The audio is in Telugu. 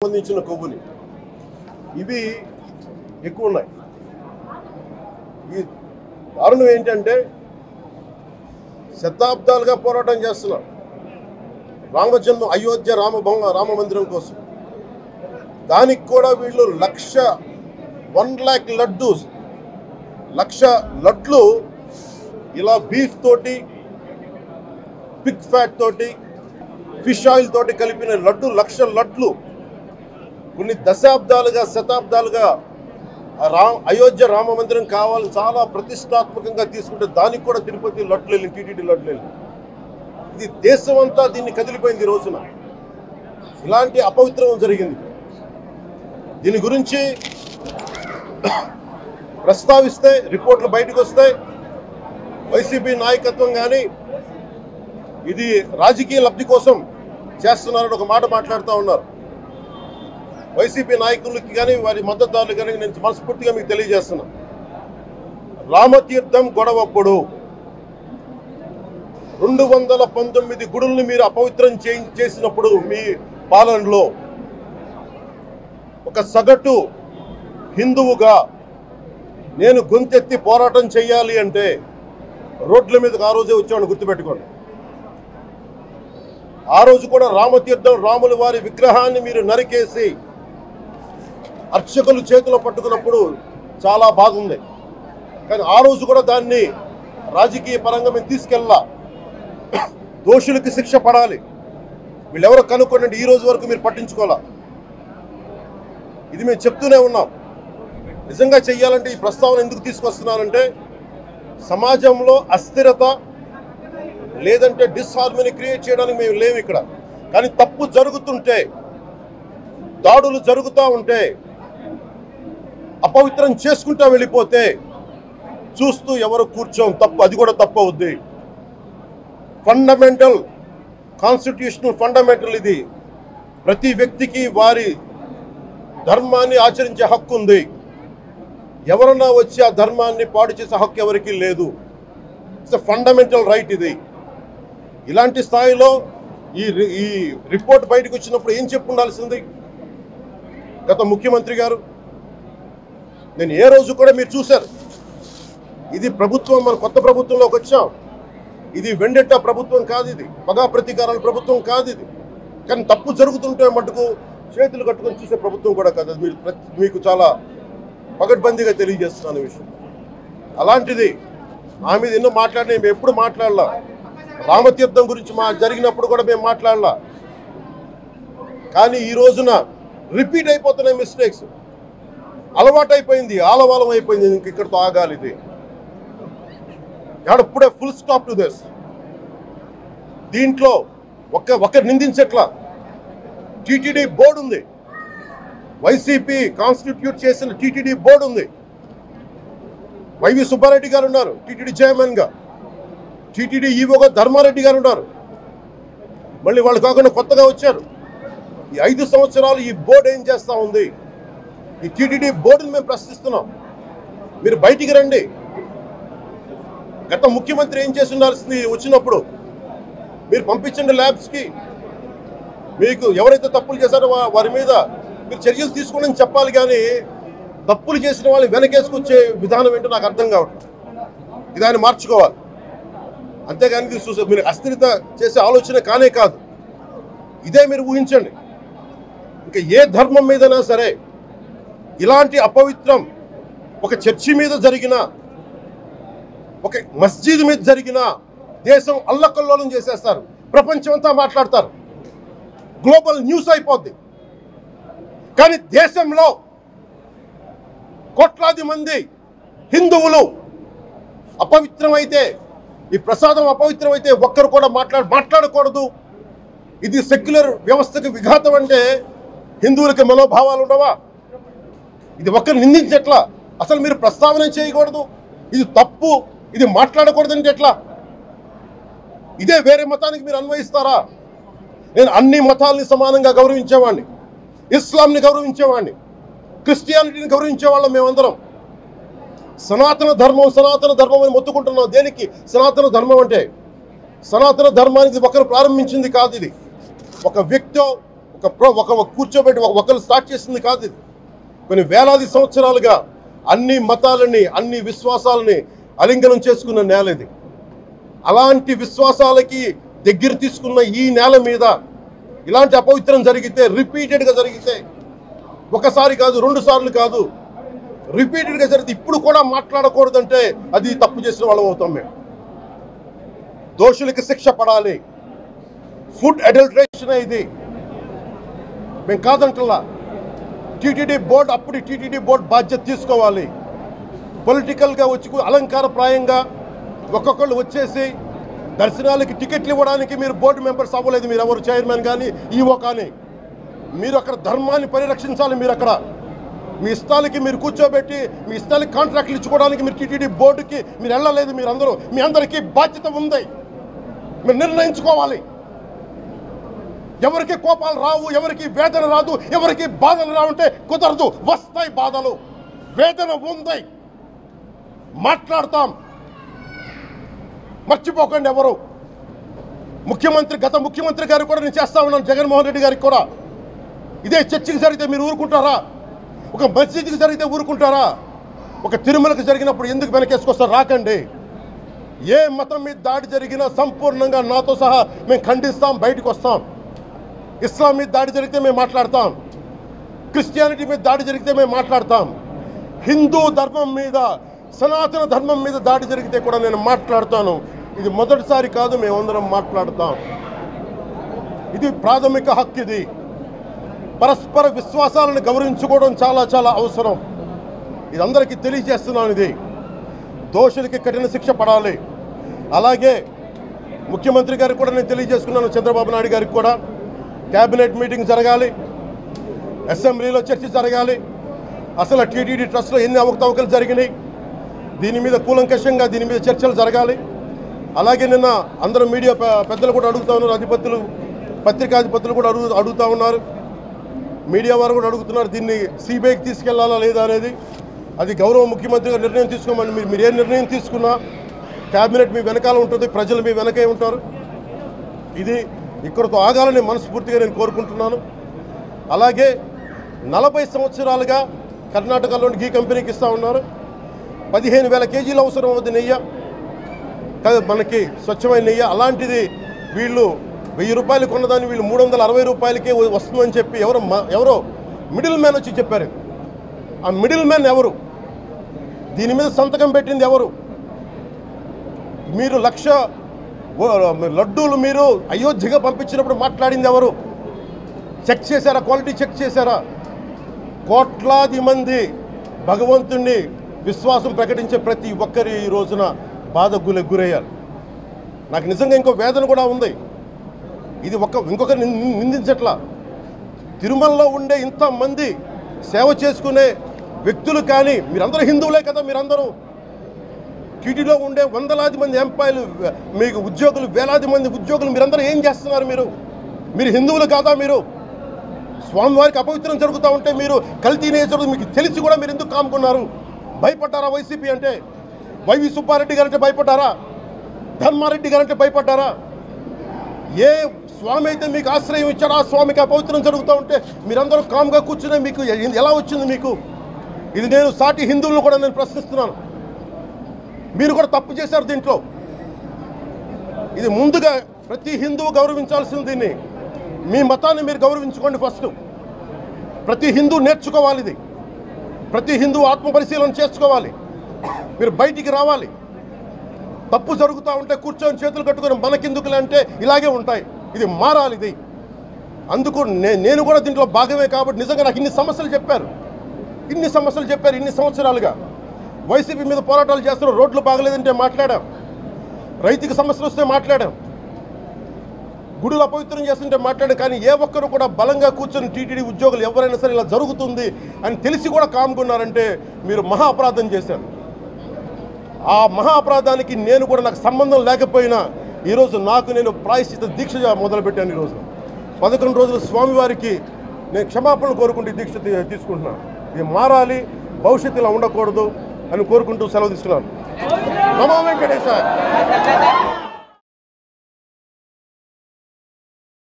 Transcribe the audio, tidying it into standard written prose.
సంబంధించిన కొవ్వుని ఇవి ఎక్కువ ఉన్నాయి. ఈ కారణం ఏంటంటే శతాబ్దాలుగా పోరాటం చేస్తున్నారు రామజన్మ అయోధ్య రామ మందిరం కోసం. దానికి కూడా వీళ్ళు 1,00,000 లక్ష లడ్లు ఇలా బీఫ్ తోటి, పిగ్ ఫ్యాట్ తోటి, ఫిష్ ఆయిల్ తోటి కలిపిన లడ్డు 1,00,000 లడ్లు కొన్ని దశాబ్దాలుగా శతాబ్దాలుగా అయోధ్య రామ మందిరం కావాలని చాలా ప్రతిష్టాత్మకంగా తీసుకుంటే దానికి కూడా తిరుపతి లడ్లు వెళ్ళి, టీటీడీ లడ్లు వెళ్ళి, ఇది దేశం అంతా దీన్ని కదిలిపోయింది. ఈ రోజున ఇలాంటి అపవిత్రం జరిగింది. దీని గురించి ప్రస్తావిస్తే రిపోర్ట్లు బయటకు వస్తాయి. వైసీపీ నాయకత్వం కానీ ఇది రాజకీయ లబ్ధి కోసం చేస్తున్నారని ఒక మాట మాట్లాడుతూ ఉన్నారు. వైసీపీ నాయకులకి కానీ వారి మద్దతుదారులు కానీ నేను మనస్ఫూర్తిగా మీకు తెలియజేస్తున్నా, రామతీర్థం గొడవప్పుడు 219 గుడుల్ని మీరు అపవిత్రం చేసినప్పుడు మీ పాలనలో ఒక సగటు హిందువుగా నేను గొంతెత్తి పోరాటం చేయాలి అంటే రోడ్ల మీదకి ఆ రోజే వచ్చామని గుర్తుపెట్టుకోండి. ఆ రోజు కూడా రామతీర్థం రాముల వారి విగ్రహాన్ని మీరు నరికేసి అర్చకులు చేతిలో పట్టుకున్నప్పుడు చాలా బాగుంది. కానీ ఆ రోజు కూడా దాన్ని రాజకీయ పరంగా మేము తీసుకెళ్ళా. దోషులకి శిక్ష పడాలి, వీళ్ళెవరో కనుక్కోండి. ఈ రోజు వరకు మీరు పట్టించుకోవాలా. ఇది మేము చెప్తూనే ఉన్నాం. నిజంగా చెయ్యాలంటే ఈ ప్రస్తావన ఎందుకు తీసుకొస్తున్నానంటే సమాజంలో అస్థిరత లేదంటే డిస్హార్మనీ క్రియేట్ చేయడానికి మేము లేవు ఇక్కడ. కానీ తప్పు జరుగుతుంటే, దాడులు జరుగుతూ ఉంటే, అపవిత్రం చేసుకుంటూ వెళ్ళిపోతే చూస్తూ ఎవరు కూర్చోం. తప్పు, అది కూడా తప్పు అవుద్ది. ఫండమెంటల్ కాన్స్టిట్యూషనల్ ఫండమెంటల్ ఇది. ప్రతి వ్యక్తికి వారి ధర్మాన్ని ఆచరించే హక్కు ఉంది. ఎవరన్నా వచ్చి ఆ ధర్మాన్ని పాడు చేసే హక్కు ఎవరికీ లేదు. ఇట్స్ ఎ ఫండమెంటల్ రైట్ ఇది. ఇలాంటి స్థాయిలో ఈ రిపోర్ట్ బయటకు వచ్చినప్పుడు ఏం చెప్పు ఉండాల్సింది గత ముఖ్యమంత్రి గారు? నేను ఏ రోజు కూడా మీరు చూశారు, ఇది ప్రభుత్వం, మన కొత్త ప్రభుత్వంలోకి వచ్చాం. ఇది వెండెట్టా ప్రభుత్వం కాదు, ఇది పగా ప్రతీకారాల ప్రభుత్వం కాదు ఇది. కానీ తప్పు జరుగుతుంటే మటుకు చేతులు కట్టుకొని చూసే ప్రభుత్వం కూడా కాదు. అది మీకు చాలా పగడ్బందీగా తెలియజేస్తున్నాను విషయం. అలాంటిది నా మీద ఎన్నో మాట్లాడినా మేము ఎప్పుడు మాట్లాడలా. రామతీర్థం గురించి జరిగినప్పుడు కూడా మేము మాట్లాడలా. కానీ ఈ రోజున రిపీట్ అయిపోతున్నాయి మిస్టేక్స్. అలవాటైపోయింది, ఆలవాలం అయిపోయింది. ఇంక ఇక్కడితో ఆగాలి. ఇది ఇప్పుడే ఫుల్ స్టాప్ టు దిస్. దీంట్లో ఒకరు నిందించట్లా. టీటీడీ బోర్డు ఉంది, వైసీపీ కాన్స్టిట్యూట్ చేసిన టీటీడీ బోర్డు ఉంది. వైవి సుబ్బారెడ్డి గారు ఉన్నారు టీటీడీ చైర్మన్గా. టీటీడీ ఈవోగా ధర్మారెడ్డి గారు ఉన్నారు. మళ్ళీ వాళ్ళు కాకుండా కొత్తగా వచ్చారు. ఈ 5 సంవత్సరాలు ఈ బోర్డు ఏం చేస్తూ ఉంది? ఈ టీటీడీ బోర్డుని మేము ప్రశ్నిస్తున్నాం. మీరు బయటికి రండి. గత ముఖ్యమంత్రి ఏం చేసి ఉండాల్సింది? వచ్చినప్పుడు మీరు పంపించండి ల్యాబ్స్కి. మీకు ఎవరైతే తప్పులు చేశారో వారి మీద మీరు చర్యలు తీసుకోండి చెప్పాలి. కానీ తప్పులు చేసిన వాళ్ళు వెనకేసుకొచ్చే విధానం ఏంటో నాకు అర్థం కావట్లేదు. ఇది ఆయన మార్చుకోవాలి. అంతేగాని మీరు అస్థిరత చేసే ఆలోచన కానే కాదు. ఇదే మీరు ఊహించండి. ఇంకా ఏ ధర్మం మీదైనా సరే ఇలాంటి అపవిత్రం ఒక చర్చి మీద జరిగినా, ఒక మస్జిద్ మీద జరిగినా దేశం అల్లకల్లోలం చేసేస్తారు. ప్రపంచం అంతా మాట్లాడతారు, గ్లోబల్ న్యూస్ అయిపోద్ది. కానీ దేశంలో కోట్లాది మంది హిందువులు అపవిత్రమైతే, ఈ ప్రసాదం అపవిత్రమైతే ఒక్కరు కూడా మాట్లాడకూడదు. ఇది సెక్యులర్ వ్యవస్థకు విఘాతం అంటే హిందువులకి మనోభావాలు ఉండవా? ఇది ఒక్కరు నిందించట్లా. అసలు మీరు ప్రస్తావన చేయకూడదు, ఇది తప్పు, ఇది మాట్లాడకూడదంటే ఎట్లా? ఇదే వేరే మతానికి మీరు అన్వయిస్తారా? నేను అన్ని మతాలని సమానంగా గౌరవించేవాడిని, ఇస్లాంని గౌరవించేవాడిని, క్రిస్టియానిటీని గౌరవించేవాళ్ళం మేమందరం. సనాతన ధర్మం అని మొత్తుకుంటున్నాం. దేనికి సనాతన ధర్మం అంటే? సనాతన ధర్మానికి ఒకరు ప్రారంభించింది కాదు. ఇది ఒక వ్యక్తో, ఒక కూర్చోబెట్టి ఒకరు స్టార్ట్ చేసింది కాదు ఇది. కొన్ని వేలాది సంవత్సరాలుగా అన్ని మతాలని అన్ని విశ్వాసాలని అలింగనం చేసుకున్న నేల ఇది. అలాంటి విశ్వాసాలకి దగ్గర తీసుకున్న ఈ నేల మీద ఇలాంటి అపవిత్రం జరిగితే, రిపీటెడ్గా జరిగితే, ఒకసారి కాదు 2 సార్లు కాదు, రిపీటెడ్గా జరిగితే ఇప్పుడు కూడా మాట్లాడకూడదంటే అది తప్పు చేసిన వాళ్ళం అవుతాం. మేము దోషులకి శిక్ష పడాలి. ఫుడ్ అడల్టరేషన్ ఇది మేము కాదంటలా. టీటీడీ బోర్డు అప్పుడు టీటీడీ బోర్డు బాధ్యత తీసుకోవాలి. పొలిటికల్గా వచ్చి అలంకారప్రాయంగా ఒక్కొక్కళ్ళు వచ్చేసి దర్శనాలకి టికెట్లు ఇవ్వడానికి మీరు బోర్డు మెంబర్స్ అవ్వలేదు. మీరు ఎవరు చైర్మన్ కానీ ఈవో కానీ. మీరు అక్కడ ధర్మాన్ని పరిరక్షించాలి. మీరు అక్కడ మీ ఇష్టాలకి మీరు కూర్చోబెట్టి మీ ఇష్టాలకి కాంట్రాక్ట్లు ఇచ్చుకోవడానికి మీరు టీటీడీ బోర్డుకి మీరు వెళ్ళలేదు. మీరందరూ మీ అందరికీ బాధ్యత ఉంది. మీరు నిర్ణయించుకోవాలి. ఎవరికి కోపాలు రావు, ఎవరికి వేదన రాదు, ఎవరికి బాధలు రావంటే కుదరదు. వస్తాయి బాధలు, వేదన ఉంది, మాట్లాడతాం. మర్చిపోకండి ఎవరు. గత ముఖ్యమంత్రి గారు కూడా నేను చేస్తా ఉన్నాను, జగన్మోహన్ రెడ్డి గారికి కూడా. ఇదే చర్చికి జరిగితే మీరు ఊరుకుంటారా? ఒక మసీదుకి జరిగితే ఊరుకుంటారా? ఒక తిరుమలకు జరిగినప్పుడు ఎందుకు వెనకేసుకొస్తారు? రాకండి. ఏ మతం మీద దాడి జరిగినా సంపూర్ణంగా నాతో సహా మేము ఖండిస్తాం, బయటకు వస్తాం. ఇస్లాం మీద దాడి జరిగితే మేము మాట్లాడతాం. క్రిస్టియానిటీ మీద దాడి జరిగితే మేము మాట్లాడతాం. హిందూ ధర్మం మీద, సనాతన ధర్మం మీద దాడి జరిగితే కూడా నేను మాట్లాడతాను. ఇది మొదటిసారి కాదు, మేమందరం మాట్లాడతాం. ఇది ప్రాథమిక హక్కు. ఇది పరస్పర విశ్వాసాలను గౌరవించుకోవడం చాలా చాలా అవసరం. ఇది అందరికీ తెలియజేస్తున్నాను. ఇది దోషులకి కఠిన శిక్ష పడాలి. అలాగే ముఖ్యమంత్రి గారికి కూడా నేను తెలియజేసుకున్నాను, చంద్రబాబు నాయుడు గారికి కూడా క్యాబినెట్ మీటింగ్ జరగాలి, అసెంబ్లీలో చర్చ జరగాలి. అసలు టీటీడీ ట్రస్ట్లో ఎన్ని అవకతవకలు జరిగినాయి దీని మీద కూలంకషంగా దీని మీద చర్చలు జరగాలి. అలాగే నిన్న అందరూ మీడియా పెద్దలు కూడా అడుగుతూ ఉన్నారు, అధిపతులు, పత్రికాధిపతులు కూడా అడుగుతూ ఉన్నారు, మీడియా వారు కూడా అడుగుతున్నారు దీన్ని సిబిఐకి తీసుకెళ్లాలా లేదా అనేది. అది గౌరవ ముఖ్యమంత్రిగా నిర్ణయం తీసుకోమని. మీరు ఏ నిర్ణయం తీసుకున్నా క్యాబినెట్ మీ వెనకాల ఉంటుంది, ప్రజలు మీ వెనకే ఉంటారు. ఇది ఇక్కడితో ఆగాలని మనస్ఫూర్తిగా నేను కోరుకుంటున్నాను. అలాగే 40 సంవత్సరాలుగా కర్ణాటకలోని గీ కంపెనీకి ఇస్తూ ఉన్నారు. 15,000 కేజీలు అవసరం అవుతుంది నెయ్యి, మనకి స్వచ్ఛమైన నెయ్యి. అలాంటిది వీళ్ళు 1000 రూపాయలు కొన్నదాన్ని వీళ్ళు 360 రూపాయలకే వస్తుందని చెప్పి ఎవరో మిడిల్ మ్యాన్ వచ్చి చెప్పారు. ఆ మిడిల్ మ్యాన్ ఎవరు? దీని మీద సంతకం పెట్టింది ఎవరు? మీరు 1,00,000 లడ్డూలు మీరు అయోధ్యగా పంపించినప్పుడు మాట్లాడింది ఎవరు? చెక్ చేశారా? క్వాలిటీ చెక్ చేశారా? కోట్లాది మంది భగవంతుణ్ణి విశ్వాసం ప్రకటించే ప్రతి ఒక్కరి ఈ రోజున బాధకు గురయ్యారు. నాకు నిజంగా ఇంకో వేదన కూడా ఉంది. ఇది ఇంకొకరు నిందించట్లా. తిరుమలలో ఉండే ఇంతమంది సేవ చేసుకునే వ్యక్తులు కానీ మీరందరూ హిందువులే కదా. మీరందరూ టీటీలో ఉండే వందలాది మంది ఎంప్లాయీలు, మీకు ఉద్యోగులు, వేలాది మంది ఉద్యోగులు, మీరందరూ ఏం చేస్తున్నారు? మీరు హిందువులు కాదా? మీరు స్వామివారికి అపవిత్రం జరుగుతూ ఉంటే మీరు కల్తీ నేచర్ మీకు తెలిసి కూడా మీరు ఎందుకు కాముకున్నారు? భయపడ్డారా? వైసీపీ అంటే వైవి సుబ్బారెడ్డి గారంటే భయపడ్డారా? ధర్మారెడ్డి గారంటే భయపడ్డారా? ఏ స్వామి అయితే మీకు ఆశ్రయం ఇచ్చారో ఆ స్వామికి అపవిత్రం జరుగుతూ ఉంటే మీరందరూ కామ్గా కూర్చునే మీకు ఎలా వచ్చింది మీకు? ఇది నేను సాటి హిందువులను కూడా నేను ప్రశ్నిస్తున్నాను. మీరు కూడా తప్పు చేశారు దీంట్లో. ఇది ముందుగా ప్రతి హిందువు గౌరవించాల్సింది. దీన్ని మీ మతాన్ని మీరు గౌరవించుకోండి ఫస్ట్. ప్రతి హిందువు నేర్చుకోవాలి. ఇది ప్రతి హిందువు ఆత్మపరిశీలన చేసుకోవాలి. మీరు బయటికి రావాలి. తప్పు జరుగుతూ ఉంటే కూర్చొని చేతులు కట్టుకొని మనకెందుకులే అంటే ఇలాగే ఉంటాయి. ఇది మారాలి. ఇది అందుకు నేను కూడా దీంట్లో భాగమే. కాబట్టి నిజంగా నాకు ఇన్ని సమస్యలు చెప్పారు ఇన్ని సంవత్సరాలుగా. వైసీపీ మీద పోరాటాలు చేస్తున్న, రోడ్లు బాగలేదంటే మాట్లాడాం, రైతుకి సమస్యలు వస్తే మాట్లాడాం, గుడులు అపవిత్రం చేస్తుంటే మాట్లాడాం. కానీ ఏ ఒక్కరు కూడా బలంగా కూర్చొని టీటీడీ ఉద్యోగులు ఎవరైనా సరే ఇలా జరుగుతుంది అని తెలిసి కూడా కామ్గున్నారంటే మీరు మహా అపరాధం చేశారు. ఆ మహా అపరాధానికి నేను కూడా నాకు సంబంధం లేకపోయినా ఈరోజు నేను ప్రాయశ్చిత దీక్ష మొదలుపెట్టాను. ఈరోజు 11 రోజులు స్వామివారికి నేను క్షమాపణలు కోరుకుంటూ దీక్ష తీసుకుంటున్నాను. ఇది మారాలి, భవిష్యత్తు ఇలా ఉండకూడదు అని కోరుకుంటూ సెలవు తీసుకున్నాను. నమో వెంకటేశాయ.